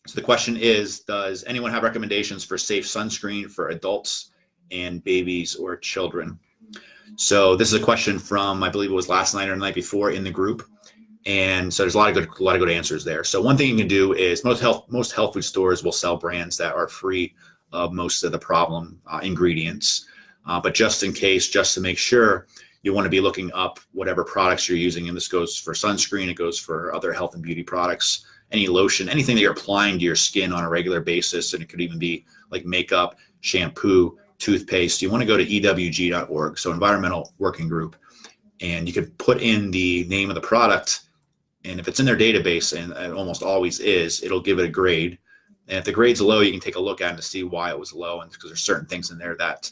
So the question is, does anyone have recommendations for safe sunscreen for adults and babies or children? So this is a question from, I believe it was last night or the night before in the group. And so there's a lot of good answers there. So one thing you can do is most health food stores will sell brands that are free of most of the problem ingredients. But just in case, just to make sure, you want to be looking up whatever products you're using. And this goes for sunscreen. It goes for other health and beauty products, any lotion, anything that you're applying to your skin on a regular basis. And it could even be like makeup, shampoo, toothpaste. You want to go to ewg.org, so Environmental Working Group, and you could put in the name of the product. And if it's in their database, and it almost always is, it'll give it a grade. And if the grade's low, you can take a look at it to see why it was low. And because there's certain things in there that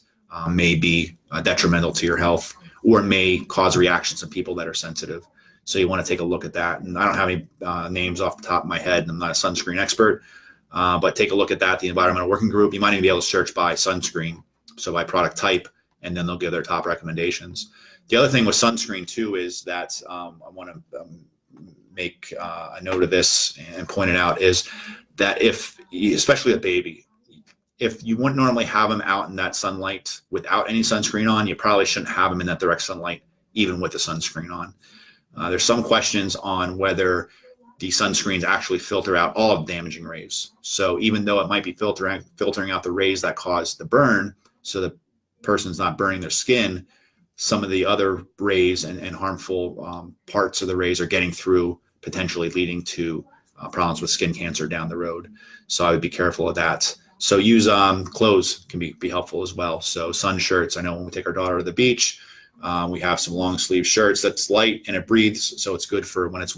may be detrimental to your health or may cause reactions in people that are sensitive. So you want to take a look at that. And I don't have any names off the top of my head, and I'm not a sunscreen expert, but take a look at that, the Environmental Working Group. You might even be able to search by sunscreen, so by product type, and then they'll give their top recommendations. The other thing with sunscreen too is that I want to make a note of this and point it out, is that if, especially a baby, if you wouldn't normally have them out in that sunlight without any sunscreen on, you probably shouldn't have them in that direct sunlight, even with the sunscreen on. There's some questions on whether the sunscreens actually filter out all of the damaging rays. So even though it might be filtering out the rays that cause the burn, so the person's not burning their skin, some of the other rays and harmful parts of the rays are getting through, potentially leading to problems with skin cancer down the road. So I would be careful of that. So use clothes can be helpful as well. So sun shirts. I know when we take our daughter to the beach, we have some long sleeve shirts that's light and it breathes. So it's good for when it's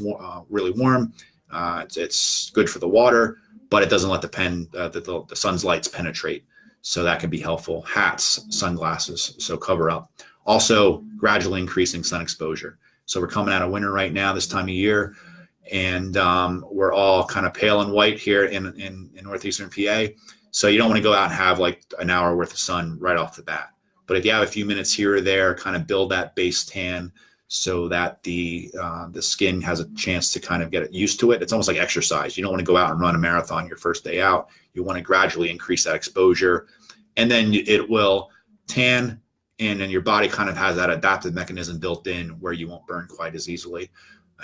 really warm. It's good for the water, but it doesn't let the sun's lights penetrate. So that can be helpful. Hats, sunglasses, so cover up. Also, gradually increasing sun exposure. So we're coming out of winter right now, this time of year, and we're all kind of pale and white here in northeastern PA. So you don't want to go out and have like an hour worth of sun right off the bat. But if you have a few minutes here or there, kind of build that base tan so that the skin has a chance to kind of get used to it. It's almost like exercise. You don't want to go out and run a marathon your first day out. You want to gradually increase that exposure, and then it will tan, and then your body kind of has that adaptive mechanism built in where you won't burn quite as easily.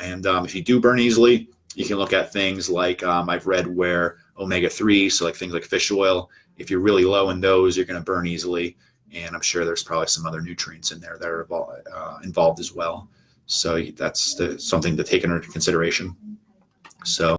And if you do burn easily, you can look at things like I've read where omega-3, so like things like fish oil, if you're really low in those, you're going to burn easily. And I'm sure there's probably some other nutrients in there that are involved as well. So that's something to take into consideration. So.